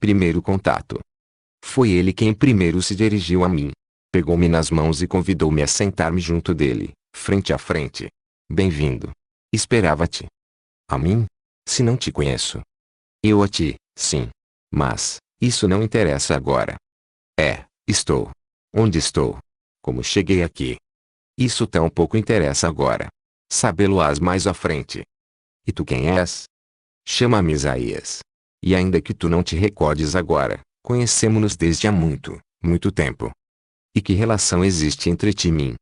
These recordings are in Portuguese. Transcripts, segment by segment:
primeiro contato. Foi ele quem primeiro se dirigiu a mim. Pegou-me nas mãos e convidou-me a sentar-me junto dele, frente a frente. Bem-vindo. Esperava-te. A mim? Se não te conheço. Eu a ti, sim. Mas, isso não interessa agora. Estou. Onde estou? Como cheguei aqui? Isso tão pouco interessa agora. Sabê-lo-ás mais à frente. E tu quem és? Chama-me Isaías. E ainda que tu não te recordes agora, conhecemo-nos desde há muito, muito tempo. E que relação existe entre ti e mim?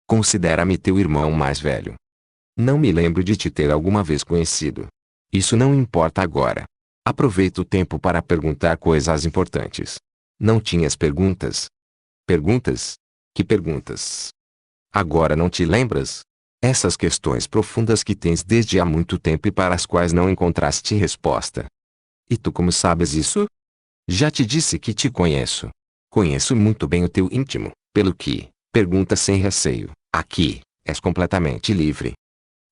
Considera-me teu irmão mais velho. Não me lembro de te ter alguma vez conhecido. Isso não importa agora. Aproveita o tempo para perguntar coisas importantes. Não tinhas perguntas? Perguntas? Que perguntas? Agora não te lembras? Essas questões profundas que tens desde há muito tempo e para as quais não encontraste resposta. E tu como sabes isso? Já te disse que te conheço. Conheço muito bem o teu íntimo, pelo que, pergunta sem receio. Aqui, és completamente livre.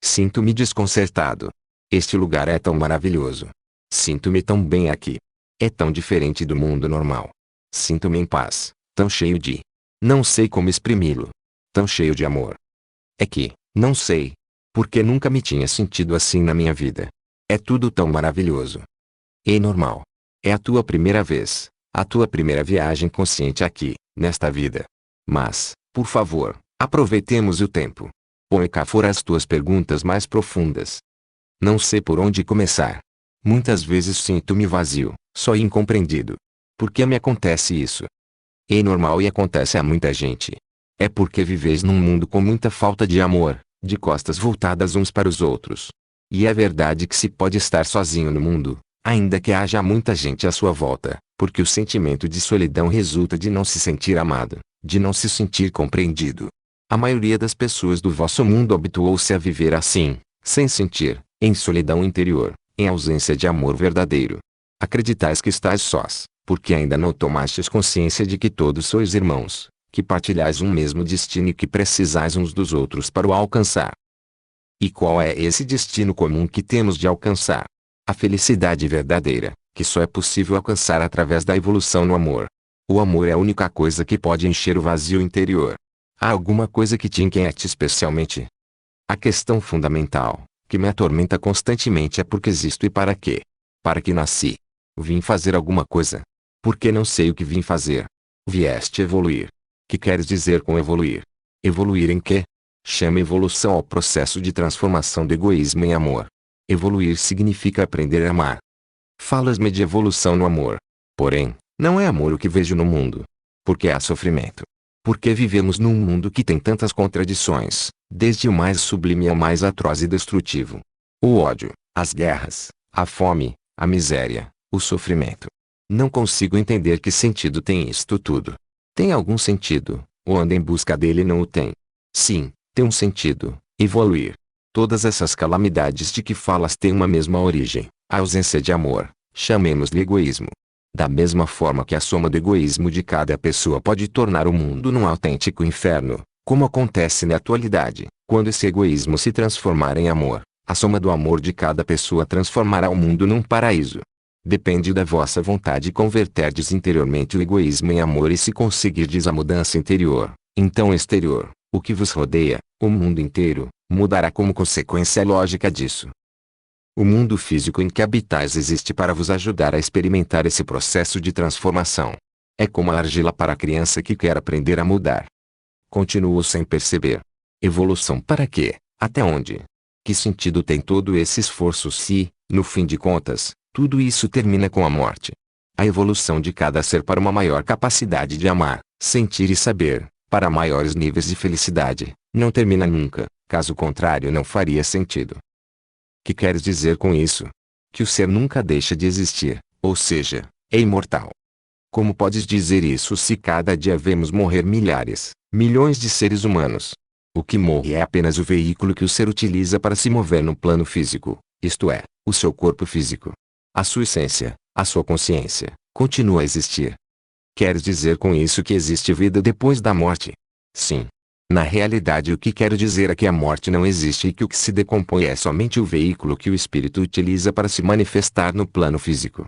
Sinto-me desconcertado. Este lugar é tão maravilhoso. Sinto-me tão bem aqui. É tão diferente do mundo normal. Sinto-me em paz, tão cheio de... Não sei como exprimi-lo. Tão cheio de amor. É que, não sei, porque nunca me tinha sentido assim na minha vida. É tudo tão maravilhoso. É normal. É a tua primeira vez, a tua primeira viagem consciente aqui, nesta vida. Mas, por favor, aproveitemos o tempo. Põe cá fora as tuas perguntas mais profundas. Não sei por onde começar. Muitas vezes sinto-me vazio, só incompreendido. Por que me acontece isso? É normal e acontece a muita gente. É porque viveis num mundo com muita falta de amor, de costas voltadas uns para os outros. E é verdade que se pode estar sozinho no mundo, ainda que haja muita gente à sua volta, porque o sentimento de solidão resulta de não se sentir amado, de não se sentir compreendido. A maioria das pessoas do vosso mundo habituou-se a viver assim, sem sentir, em solidão interior, em ausência de amor verdadeiro. Acreditais que estáis sós, porque ainda não tomastes consciência de que todos sois irmãos, que partilhais um mesmo destino e que precisais uns dos outros para o alcançar. E qual é esse destino comum que temos de alcançar? A felicidade verdadeira, que só é possível alcançar através da evolução no amor. O amor é a única coisa que pode encher o vazio interior. Há alguma coisa que te inquiete especialmente? A questão fundamental, que me atormenta constantemente é por que existo e para quê? Para que nasci? Vim fazer alguma coisa? Porque não sei o que vim fazer. Vieste evoluir. Que queres dizer com evoluir? Evoluir em quê? Chama evolução ao processo de transformação do egoísmo em amor. Evoluir significa aprender a amar. Falas-me de evolução no amor. Porém, não é amor o que vejo no mundo. Porque há sofrimento. Porque vivemos num mundo que tem tantas contradições, desde o mais sublime ao mais atroz e destrutivo. O ódio, as guerras, a fome, a miséria, o sofrimento. Não consigo entender que sentido tem isto tudo. Tem algum sentido, ou anda em busca dele e não o tem? Sim, tem um sentido, evoluir. Todas essas calamidades de que falas têm uma mesma origem, a ausência de amor, chamemos-lhe egoísmo. Da mesma forma que a soma do egoísmo de cada pessoa pode tornar o mundo num autêntico inferno, como acontece na atualidade, quando esse egoísmo se transformar em amor, a soma do amor de cada pessoa transformará o mundo num paraíso. Depende da vossa vontade converterdes interiormente o egoísmo em amor e se conseguirdes a mudança interior, então o exterior, o que vos rodeia, o mundo inteiro, mudará como consequência lógica disso. O mundo físico em que habitais existe para vos ajudar a experimentar esse processo de transformação. É como a argila para a criança que quer aprender a mudar. Continuo sem perceber. Evolução para quê? Até onde? Que sentido tem todo esse esforço se, no fim de contas, tudo isso termina com a morte? A evolução de cada ser para uma maior capacidade de amar, sentir e saber, para maiores níveis de felicidade, não termina nunca, caso contrário não faria sentido. Que queres dizer com isso? Que o ser nunca deixa de existir, ou seja, é imortal. Como podes dizer isso se cada dia vemos morrer milhares, milhões de seres humanos? O que morre é apenas o veículo que o ser utiliza para se mover no plano físico, isto é, o seu corpo físico. A sua essência, a sua consciência, continua a existir. Queres dizer com isso que existe vida depois da morte? Sim. Na realidade o que quero dizer é que a morte não existe e que o que se decompõe é somente o veículo que o espírito utiliza para se manifestar no plano físico.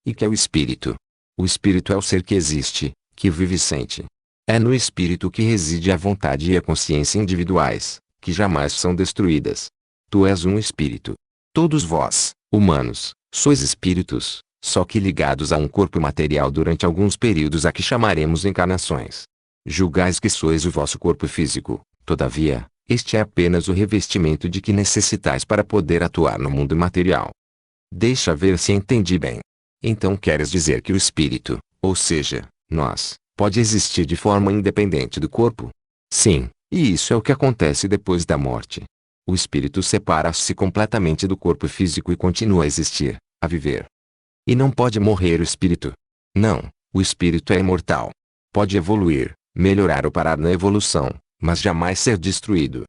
E que é o espírito? O espírito é o ser que existe, que vive e sente. É no espírito que reside a vontade e a consciência individuais, que jamais são destruídas. Tu és um espírito. Todos vós, humanos, sois espíritos, só que ligados a um corpo material durante alguns períodos a que chamaremos encarnações. Julgais que sois o vosso corpo físico, todavia, este é apenas o revestimento de que necessitais para poder atuar no mundo material. Deixa ver se entendi bem. Então queres dizer que o espírito, ou seja, nós, pode existir de forma independente do corpo? Sim, e isso é o que acontece depois da morte. O espírito separa-se completamente do corpo físico e continua a existir, a viver. E não pode morrer o espírito. Não, o espírito é imortal. Pode evoluir, melhorar ou parar na evolução, mas jamais ser destruído.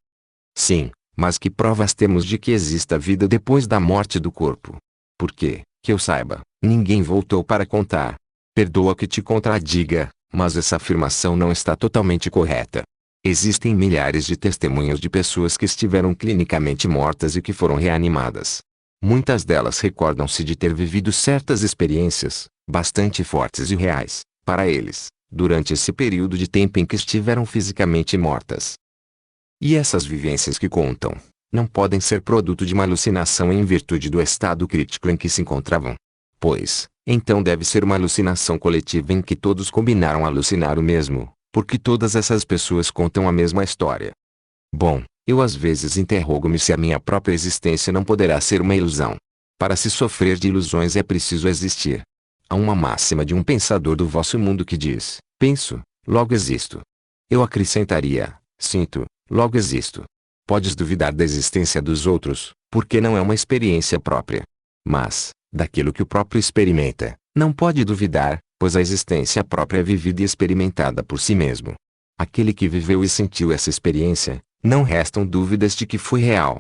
Sim, mas que provas temos de que exista vida depois da morte do corpo? Porque, que eu saiba, ninguém voltou para contar. Perdoa que te contradiga, mas essa afirmação não está totalmente correta. Existem milhares de testemunhos de pessoas que estiveram clinicamente mortas e que foram reanimadas. Muitas delas recordam-se de ter vivido certas experiências, bastante fortes e reais, para eles, durante esse período de tempo em que estiveram fisicamente mortas. E essas vivências que contam, não podem ser produto de uma alucinação em virtude do estado crítico em que se encontravam. Pois, então deve ser uma alucinação coletiva em que todos combinaram alucinar o mesmo, porque todas essas pessoas contam a mesma história. Bom, eu às vezes interrogo-me se a minha própria existência não poderá ser uma ilusão. Para se sofrer de ilusões é preciso existir. Há uma máxima de um pensador do vosso mundo que diz: penso, logo existo. Eu acrescentaria: sinto, logo existo. Podes duvidar da existência dos outros, porque não é uma experiência própria. Mas, daquilo que o próprio experimenta, não pode duvidar, pois a existência própria é vivida e experimentada por si mesmo. Aquele que viveu e sentiu essa experiência, não restam dúvidas de que foi real.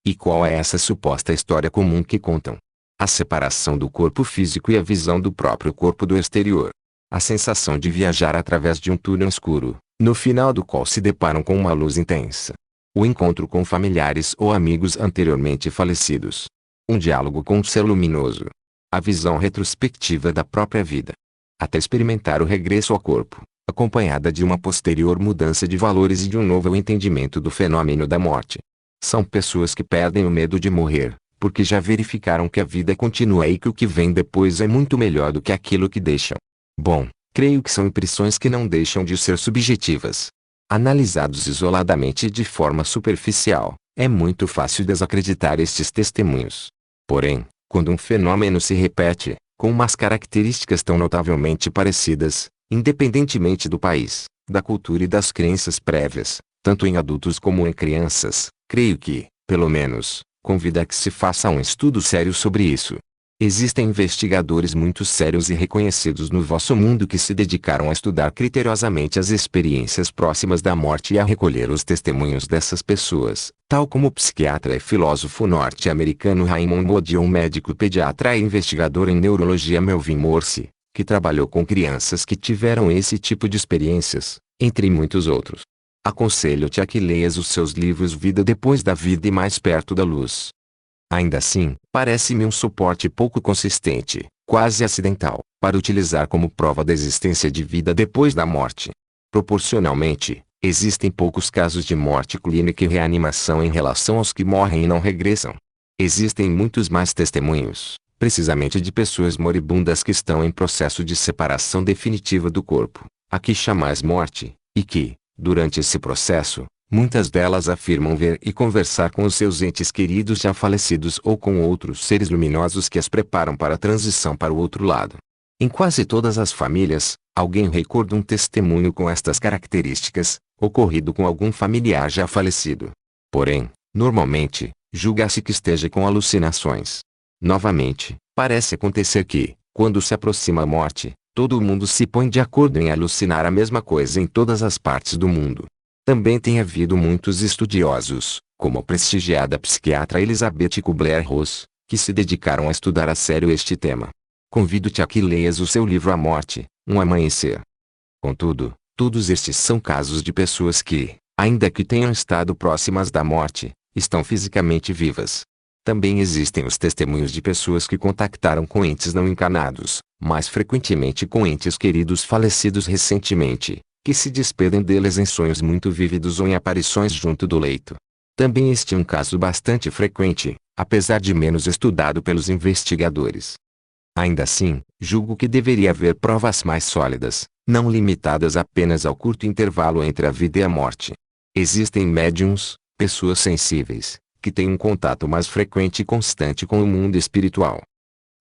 E qual é essa suposta história comum que contam? A separação do corpo físico e a visão do próprio corpo do exterior. A sensação de viajar através de um túnel escuro, no final do qual se deparam com uma luz intensa. O encontro com familiares ou amigos anteriormente falecidos. Um diálogo com um ser luminoso. A visão retrospectiva da própria vida. Até experimentar o regresso ao corpo, acompanhada de uma posterior mudança de valores e de um novo entendimento do fenômeno da morte. São pessoas que perdem o medo de morrer, porque já verificaram que a vida continua e que o que vem depois é muito melhor do que aquilo que deixam. Bom, creio que são impressões que não deixam de ser subjetivas. Analisados isoladamente e de forma superficial, é muito fácil desacreditar estes testemunhos. Porém, quando um fenômeno se repete, com umas características tão notavelmente parecidas, independentemente do país, da cultura e das crenças prévias, tanto em adultos como em crianças, creio que, pelo menos, convida a que se faça um estudo sério sobre isso. Existem investigadores muito sérios e reconhecidos no vosso mundo que se dedicaram a estudar criteriosamente as experiências próximas da morte e a recolher os testemunhos dessas pessoas, tal como o psiquiatra e filósofo norte-americano Raymond Moody ou o médico pediatra e investigador em neurologia Melvin Morse, que trabalhou com crianças que tiveram esse tipo de experiências, entre muitos outros. Aconselho-te a que leias os seus livros Vida Depois da Vida e Mais Perto da Luz. Ainda assim, parece-me um suporte pouco consistente, quase acidental, para utilizar como prova da existência de vida depois da morte. Proporcionalmente, existem poucos casos de morte clínica e reanimação em relação aos que morrem e não regressam. Existem muitos mais testemunhos, precisamente de pessoas moribundas que estão em processo de separação definitiva do corpo, a que chamais morte, e que, durante esse processo, muitas delas afirmam ver e conversar com os seus entes queridos já falecidos ou com outros seres luminosos que as preparam para a transição para o outro lado. Em quase todas as famílias, alguém recorda um testemunho com estas características, ocorrido com algum familiar já falecido. Porém, normalmente, julga-se que esteja com alucinações. Novamente, parece acontecer que, quando se aproxima a morte, todo mundo se põe de acordo em alucinar a mesma coisa em todas as partes do mundo. Também tem havido muitos estudiosos, como a prestigiada psiquiatra Elizabeth Kubler-Ross, que se dedicaram a estudar a sério este tema. Convido-te a que leias o seu livro A Morte, um Amanhecer. Contudo, todos estes são casos de pessoas que, ainda que tenham estado próximas da morte, estão fisicamente vivas. Também existem os testemunhos de pessoas que contactaram com entes não encarnados, mais frequentemente com entes queridos falecidos recentemente, que se despedem deles em sonhos muito vívidos ou em aparições junto do leito. Também este é um caso bastante frequente, apesar de menos estudado pelos investigadores. Ainda assim, julgo que deveria haver provas mais sólidas, não limitadas apenas ao curto intervalo entre a vida e a morte. Existem médiuns, pessoas sensíveis, que têm um contato mais frequente e constante com o mundo espiritual.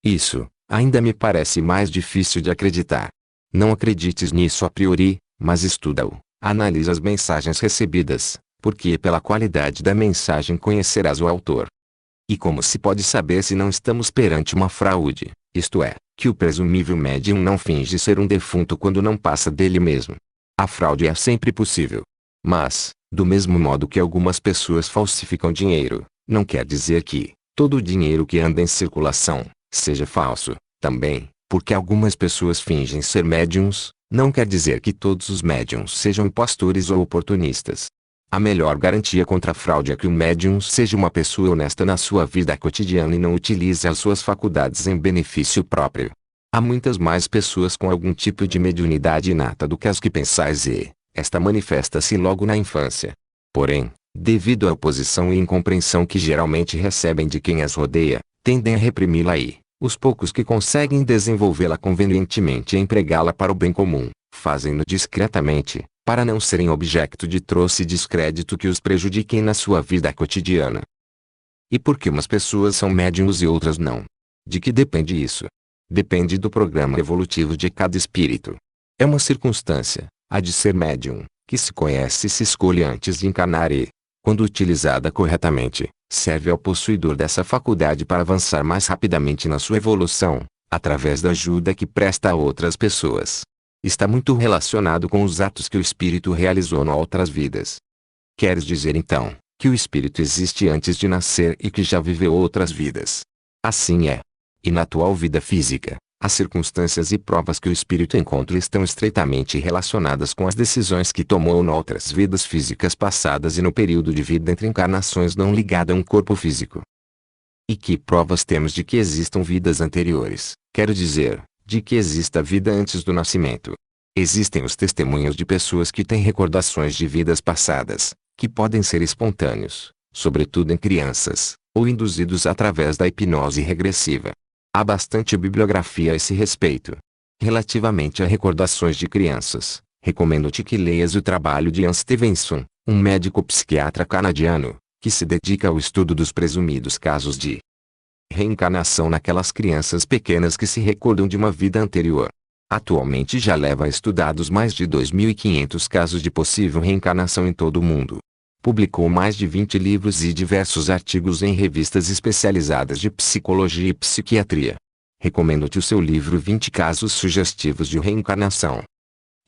Isso, ainda me parece mais difícil de acreditar. Não acredites nisso a priori, mas estuda-o, analisa as mensagens recebidas, porque pela qualidade da mensagem conhecerás o autor. E como se pode saber se não estamos perante uma fraude, isto é, que o presumível médium não finge ser um defunto quando não passa dele mesmo? A fraude é sempre possível. Mas, do mesmo modo que algumas pessoas falsificam dinheiro, não quer dizer que todo o dinheiro que anda em circulação seja falso. Também, porque algumas pessoas fingem ser médiums, não quer dizer que todos os médiums sejam impostores ou oportunistas. A melhor garantia contra a fraude é que o médium seja uma pessoa honesta na sua vida cotidiana e não utilize as suas faculdades em benefício próprio. Há muitas mais pessoas com algum tipo de mediunidade inata do que as que pensais e esta manifesta-se logo na infância. Porém, devido à oposição e incompreensão que geralmente recebem de quem as rodeia, tendem a reprimi-la e, os poucos que conseguem desenvolvê-la convenientemente e empregá-la para o bem comum, fazem-no discretamente, para não serem objeto de troço e descrédito que os prejudiquem na sua vida cotidiana. E por que umas pessoas são médiums e outras não? De que depende isso? Depende do programa evolutivo de cada espírito. É uma circunstância, a de ser médium, que se conhece e se escolhe antes de encarnar e, quando utilizada corretamente, serve ao possuidor dessa faculdade para avançar mais rapidamente na sua evolução, através da ajuda que presta a outras pessoas. Está muito relacionado com os atos que o espírito realizou em outras vidas. Queres dizer então, que o espírito existe antes de nascer e que já viveu outras vidas? Assim é. E na atual vida física, as circunstâncias e provas que o espírito encontra estão estreitamente relacionadas com as decisões que tomou em outras vidas físicas passadas e no período de vida entre encarnações não ligado a um corpo físico. E que provas temos de que existam vidas anteriores? Quero dizer, de que exista vida antes do nascimento. Existem os testemunhos de pessoas que têm recordações de vidas passadas, que podem ser espontâneos, sobretudo em crianças, ou induzidos através da hipnose regressiva. Há bastante bibliografia a esse respeito. Relativamente a recordações de crianças, recomendo-te que leias o trabalho de Ian Stevenson, um médico psiquiatra canadiano, que se dedica ao estudo dos presumidos casos de reencarnação naquelas crianças pequenas que se recordam de uma vida anterior. Atualmente já leva estudados mais de 2.500 casos de possível reencarnação em todo o mundo. Publicou mais de 20 livros e diversos artigos em revistas especializadas de psicologia e psiquiatria. Recomendo-te o seu livro 20 Casos Sugestivos de Reencarnação.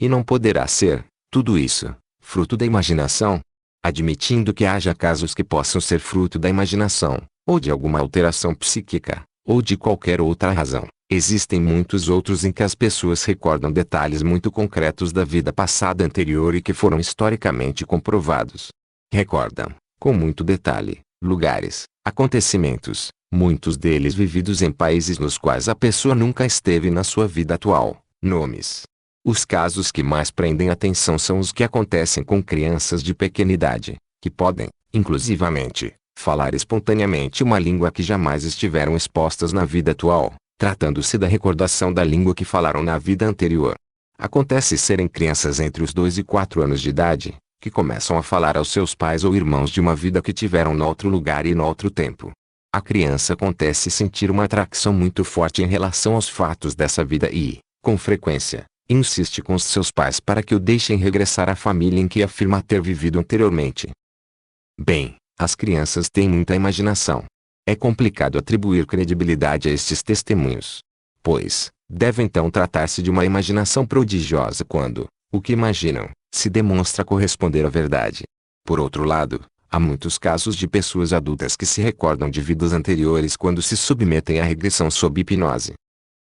E não poderá ser, tudo isso, fruto da imaginação? Admitindo que haja casos que possam ser fruto da imaginação, ou de alguma alteração psíquica, ou de qualquer outra razão, existem muitos outros em que as pessoas recordam detalhes muito concretos da vida passada anterior e que foram historicamente comprovados. Recordam, com muito detalhe, lugares, acontecimentos, muitos deles vividos em países nos quais a pessoa nunca esteve na sua vida atual, nomes. Os casos que mais prendem atenção são os que acontecem com crianças de pequena idade, que podem, inclusivamente, falar espontaneamente uma língua que jamais estiveram expostas na vida atual, tratando-se da recordação da língua que falaram na vida anterior. Acontece serem crianças entre os 2 e 4 anos de idade, que começam a falar aos seus pais ou irmãos de uma vida que tiveram noutro lugar e noutro tempo. A criança acontece sentir uma atração muito forte em relação aos fatos dessa vida e, com frequência, insiste com os seus pais para que o deixem regressar à família em que afirma ter vivido anteriormente. Bem, as crianças têm muita imaginação. É complicado atribuir credibilidade a estes testemunhos. Pois, deve então tratar-se de uma imaginação prodigiosa quando, o que imaginam, se demonstra corresponder à verdade. Por outro lado, há muitos casos de pessoas adultas que se recordam de vidas anteriores quando se submetem à regressão sob hipnose.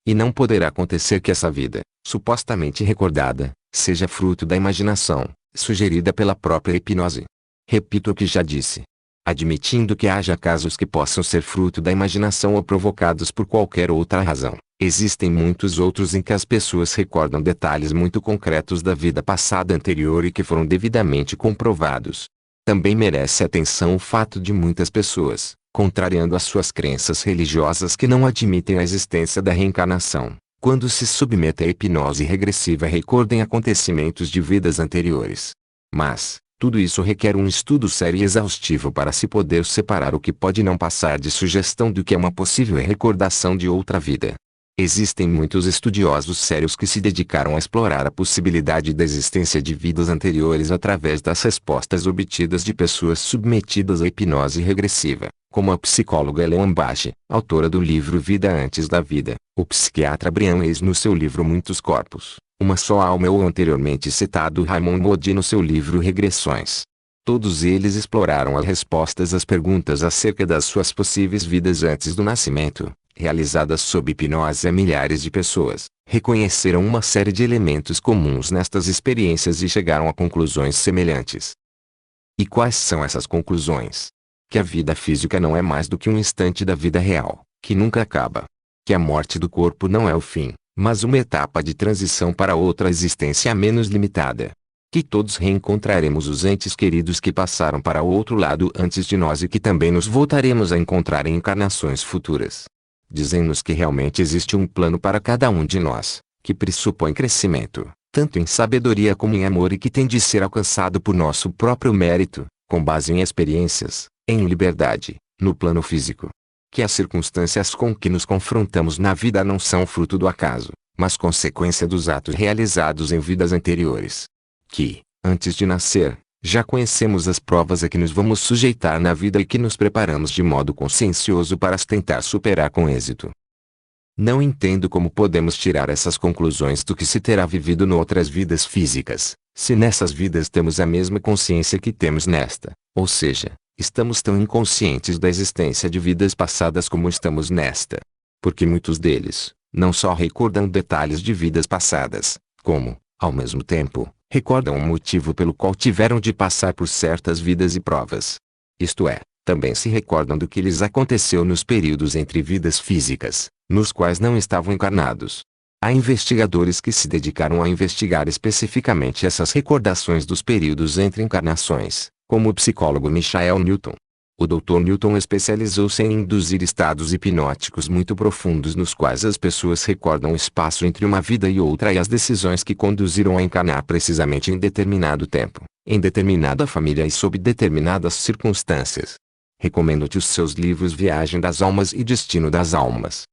E não poderá acontecer que essa vida, supostamente recordada, seja fruto da imaginação, sugerida pela própria hipnose. Repito o que já disse. Admitindo que haja casos que possam ser fruto da imaginação ou provocados por qualquer outra razão, existem muitos outros em que as pessoas recordam detalhes muito concretos da vida passada anterior e que foram devidamente comprovados. Também merece atenção o fato de muitas pessoas, contrariando as suas crenças religiosas que não admitem a existência da reencarnação, quando se submetem à hipnose regressiva recordem acontecimentos de vidas anteriores. Mas, tudo isso requer um estudo sério e exaustivo para se poder separar o que pode não passar de sugestão do que é uma possível recordação de outra vida. Existem muitos estudiosos sérios que se dedicaram a explorar a possibilidade da existência de vidas anteriores através das respostas obtidas de pessoas submetidas à hipnose regressiva, como a psicóloga Ellen Bache, autora do livro Vida Antes da Vida, o psiquiatra Brian Weiss no seu livro Muitos Corpos, Uma Só Alma ou anteriormente citado Raymond Moody no seu livro Regressões. Todos eles exploraram as respostas às perguntas acerca das suas possíveis vidas antes do nascimento, realizadas sob hipnose a milhares de pessoas, reconheceram uma série de elementos comuns nestas experiências e chegaram a conclusões semelhantes. E quais são essas conclusões? Que a vida física não é mais do que um instante da vida real, que nunca acaba. Que a morte do corpo não é o fim, mas uma etapa de transição para outra existência menos limitada. Que todos reencontraremos os entes queridos que passaram para o outro lado antes de nós e que também nos voltaremos a encontrar em encarnações futuras. Dizem-nos que realmente existe um plano para cada um de nós, que pressupõe crescimento, tanto em sabedoria como em amor e que tem de ser alcançado por nosso próprio mérito, com base em experiências, em liberdade, no plano físico. Que as circunstâncias com que nos confrontamos na vida não são fruto do acaso, mas consequência dos atos realizados em vidas anteriores. Que, antes de nascer, já conhecemos as provas a que nos vamos sujeitar na vida e que nos preparamos de modo consciencioso para as tentar superar com êxito. Não entendo como podemos tirar essas conclusões do que se terá vivido em outras vidas físicas, se nessas vidas temos a mesma consciência que temos nesta, ou seja, estamos tão inconscientes da existência de vidas passadas como estamos nesta. Porque muitos deles, não só recordam detalhes de vidas passadas, como, ao mesmo tempo, recordam o motivo pelo qual tiveram de passar por certas vidas e provas. Isto é, também se recordam do que lhes aconteceu nos períodos entre vidas físicas, nos quais não estavam encarnados. Há investigadores que se dedicaram a investigar especificamente essas recordações dos períodos entre encarnações, como o psicólogo Michael Newton. O Dr. Newton especializou-se em induzir estados hipnóticos muito profundos nos quais as pessoas recordam o espaço entre uma vida e outra e as decisões que conduziram a encarnar precisamente em determinado tempo, em determinada família e sob determinadas circunstâncias. Recomendo-te os seus livros Viagem das Almas e Destino das Almas.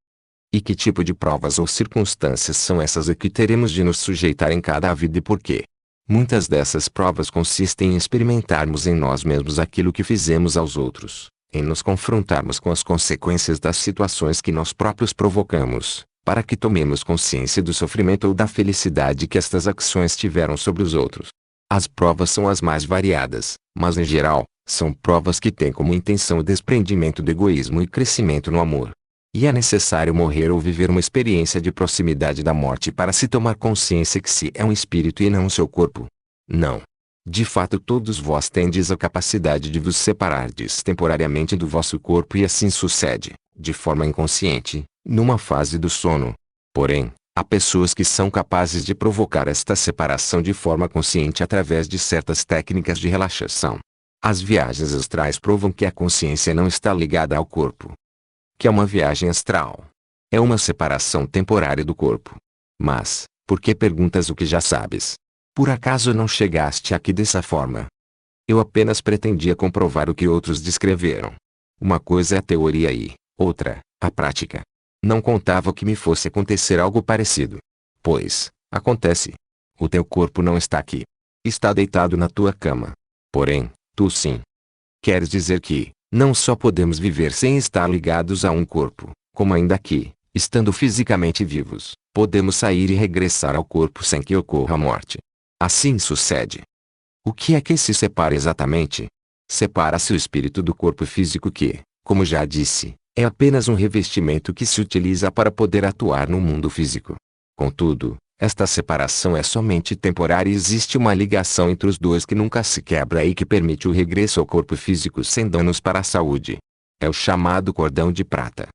E que tipo de provas ou circunstâncias são essas a que teremos de nos sujeitar em cada vida e por quê? Muitas dessas provas consistem em experimentarmos em nós mesmos aquilo que fizemos aos outros, em nos confrontarmos com as consequências das situações que nós próprios provocamos, para que tomemos consciência do sofrimento ou da felicidade que estas ações tiveram sobre os outros. As provas são as mais variadas, mas em geral, são provas que têm como intenção o desprendimento do egoísmo e crescimento no amor. E é necessário morrer ou viver uma experiência de proximidade da morte para se tomar consciência que se é um espírito e não o seu corpo. Não. De fato todos vós tendes a capacidade de vos separardes temporariamente do vosso corpo e assim sucede, de forma inconsciente, numa fase do sono. Porém, há pessoas que são capazes de provocar esta separação de forma consciente através de certas técnicas de relaxação. As viagens astrais provam que a consciência não está ligada ao corpo. Que é uma viagem astral. É uma separação temporária do corpo. Mas, por que perguntas o que já sabes? Por acaso não chegaste aqui dessa forma? Eu apenas pretendia comprovar o que outros descreveram. Uma coisa é a teoria e, outra, a prática. Não contava que me fosse acontecer algo parecido. Pois, acontece. O teu corpo não está aqui. Está deitado na tua cama. Porém, tu sim. Queres dizer que, não só podemos viver sem estar ligados a um corpo, como ainda aqui, estando fisicamente vivos, podemos sair e regressar ao corpo sem que ocorra a morte. Assim sucede. O que é que se separa exatamente? Separa-se o espírito do corpo físico que, como já disse, é apenas um revestimento que se utiliza para poder atuar no mundo físico. Contudo, Esta separação é somente temporária e existe uma ligação entre os dois que nunca se quebra e que permite o regresso ao corpo físico sem danos para a saúde. É o chamado cordão de prata.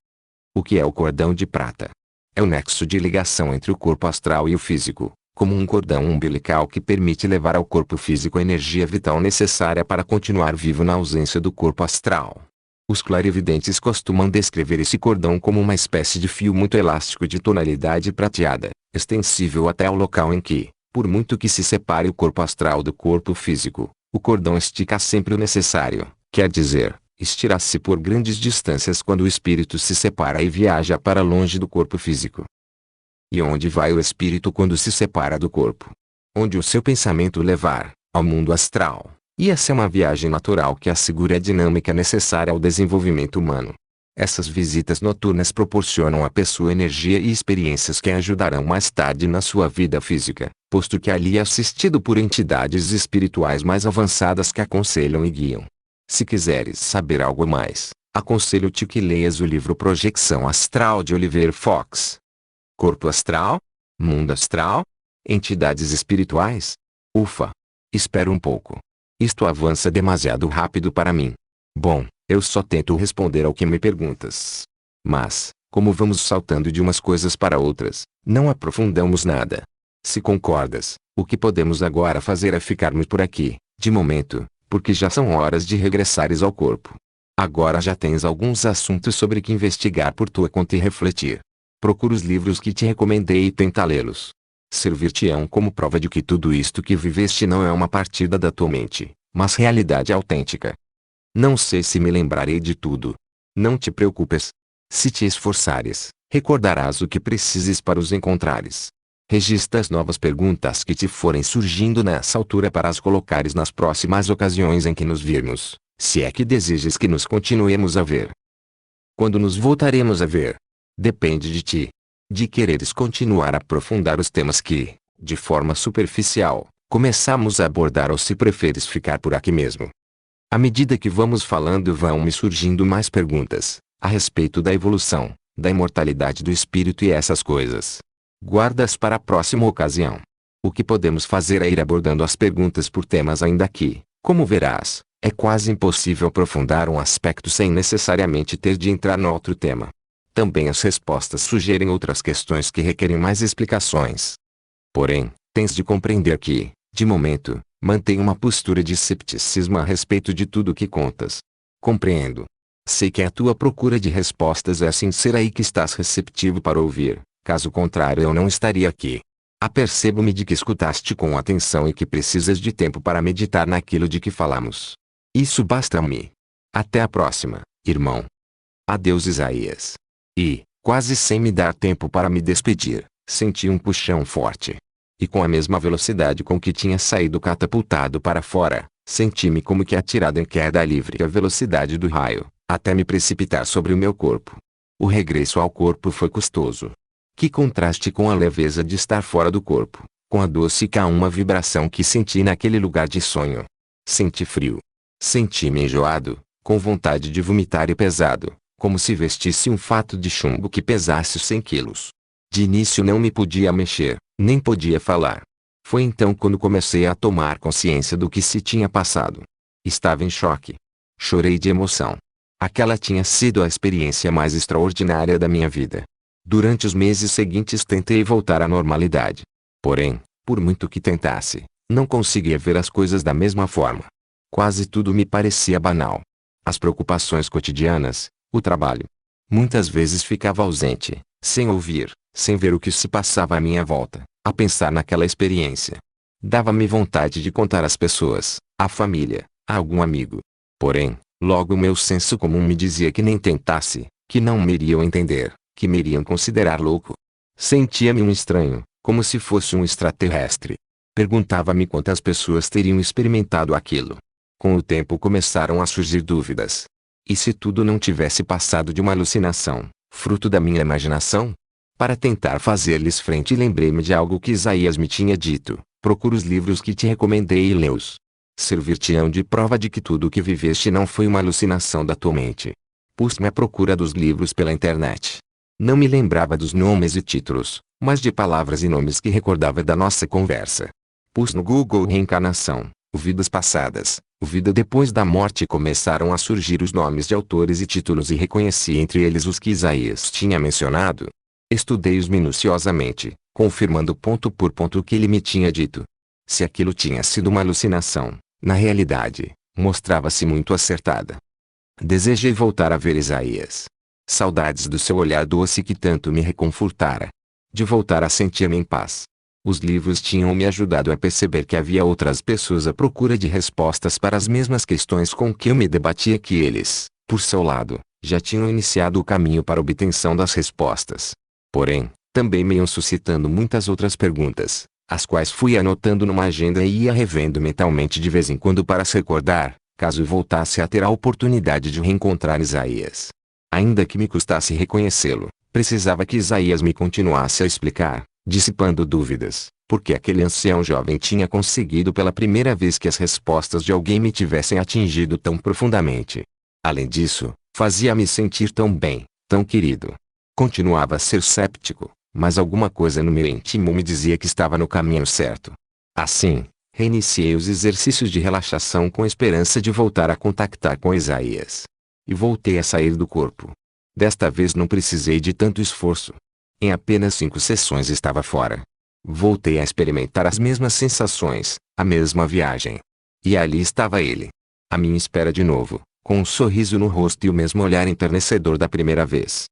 O que é o cordão de prata? É o nexo de ligação entre o corpo astral e o físico, como um cordão umbilical que permite levar ao corpo físico a energia vital necessária para continuar vivo na ausência do corpo astral. Os clarividentes costumam descrever esse cordão como uma espécie de fio muito elástico de tonalidade prateada, extensível até ao local em que, por muito que se separe o corpo astral do corpo físico, o cordão estica sempre o necessário, quer dizer, estira-se por grandes distâncias quando o espírito se separa e viaja para longe do corpo físico. E onde vai o espírito quando se separa do corpo? Onde o seu pensamento o levar, ao mundo astral. E essa é uma viagem natural que assegura a dinâmica necessária ao desenvolvimento humano. Essas visitas noturnas proporcionam à pessoa energia e experiências que a ajudarão mais tarde na sua vida física, posto que ali é assistido por entidades espirituais mais avançadas que aconselham e guiam. Se quiseres saber algo mais, aconselho-te que leias o livro Projeção Astral de Oliver Fox. Corpo astral? Mundo astral? Entidades espirituais? Ufa! Espera um pouco. Isto avança demasiado rápido para mim. Bom, eu só tento responder ao que me perguntas. Mas, como vamos saltando de umas coisas para outras, não aprofundamos nada. Se concordas, o que podemos agora fazer é ficarmos por aqui, de momento, porque já são horas de regressares ao corpo. Agora já tens alguns assuntos sobre que investigar por tua conta e refletir. Procura os livros que te recomendei e tenta lê-los. Servir-te-ão como prova de que tudo isto que viveste não é uma partida da tua mente, mas realidade autêntica. Não sei se me lembrarei de tudo. Não te preocupes. Se te esforçares, recordarás o que precises para os encontrares. Registra as novas perguntas que te forem surgindo nessa altura para as colocares nas próximas ocasiões em que nos virmos, se é que desejes que nos continuemos a ver. Quando nos voltaremos a ver? Depende de ti. De quereres continuar a aprofundar os temas que, de forma superficial, começamos a abordar ou se preferes ficar por aqui mesmo. À medida que vamos falando vão-me surgindo mais perguntas, a respeito da evolução, da imortalidade do espírito e essas coisas. Guarda-as para a próxima ocasião. O que podemos fazer é ir abordando as perguntas por temas ainda que, como verás, é quase impossível aprofundar um aspecto sem necessariamente ter de entrar no outro tema. Também as respostas sugerem outras questões que requerem mais explicações. Porém, tens de compreender que, de momento, mantenho uma postura de cepticismo a respeito de tudo o que contas. Compreendo. Sei que a tua procura de respostas é sincera e que estás receptivo para ouvir, caso contrário eu não estaria aqui. Apercebo-me de que escutaste com atenção e que precisas de tempo para meditar naquilo de que falamos. Isso basta-me. Até a próxima, irmão. Adeus, Isaías. E, quase sem me dar tempo para me despedir, senti um puxão forte. E com a mesma velocidade com que tinha saído catapultado para fora, senti-me como que atirado em queda livre à velocidade do raio, até me precipitar sobre o meu corpo. O regresso ao corpo foi custoso. Que contraste com a leveza de estar fora do corpo, com a doce e calma vibração que senti naquele lugar de sonho. Senti frio. Senti-me enjoado, com vontade de vomitar e pesado, como se vestisse um fato de chumbo que pesasse 100 quilos. De início não me podia mexer, nem podia falar. Foi então quando comecei a tomar consciência do que se tinha passado. Estava em choque. Chorei de emoção. Aquela tinha sido a experiência mais extraordinária da minha vida. Durante os meses seguintes tentei voltar à normalidade. Porém, por muito que tentasse, não conseguia ver as coisas da mesma forma. Quase tudo me parecia banal. As preocupações cotidianas, o trabalho. Muitas vezes ficava ausente, sem ouvir, sem ver o que se passava à minha volta, a pensar naquela experiência. Dava-me vontade de contar às pessoas, à família, a algum amigo. Porém, logo o meu senso comum me dizia que nem tentasse, que não me iriam entender, que me iriam considerar louco. Sentia-me um estranho, como se fosse um extraterrestre. Perguntava-me quantas pessoas teriam experimentado aquilo. Com o tempo começaram a surgir dúvidas. E se tudo não tivesse passado de uma alucinação, fruto da minha imaginação? Para tentar fazer-lhes frente lembrei-me de algo que Isaías me tinha dito: procura os livros que te recomendei e lê-os. Servir-te-ão de prova de que tudo o que viveste não foi uma alucinação da tua mente. Pus-me à procura dos livros pela internet. Não me lembrava dos nomes e títulos, mas de palavras e nomes que recordava da nossa conversa. Pus no Google reencarnação, vidas passadas, vida depois da morte e começaram a surgir os nomes de autores e títulos e reconheci entre eles os que Isaías tinha mencionado. Estudei-os minuciosamente, confirmando ponto por ponto o que ele me tinha dito. Se aquilo tinha sido uma alucinação, na realidade, mostrava-se muito acertada. Desejei voltar a ver Isaías. Saudades do seu olhar doce que tanto me reconfortara. De voltar a sentir-me em paz. Os livros tinham me ajudado a perceber que havia outras pessoas à procura de respostas para as mesmas questões com que eu me debatia, que eles, por seu lado, já tinham iniciado o caminho para a obtenção das respostas. Porém, também me iam suscitando muitas outras perguntas, as quais fui anotando numa agenda e ia revendo mentalmente de vez em quando para se recordar, caso voltasse a ter a oportunidade de reencontrar Isaías. Ainda que me custasse reconhecê-lo, precisava que Isaías me continuasse a explicar, dissipando dúvidas, porque aquele ancião jovem tinha conseguido pela primeira vez que as respostas de alguém me tivessem atingido tão profundamente. Além disso, fazia-me sentir tão bem, tão querido. Continuava a ser céptico, mas alguma coisa no meu íntimo me dizia que estava no caminho certo. Assim, reiniciei os exercícios de relaxação com a esperança de voltar a contactar com Isaías. E voltei a sair do corpo. Desta vez não precisei de tanto esforço. Em apenas 5 sessões estava fora. Voltei a experimentar as mesmas sensações, a mesma viagem. E ali estava ele, à minha espera de novo, com um sorriso no rosto e o mesmo olhar enternecedor da primeira vez.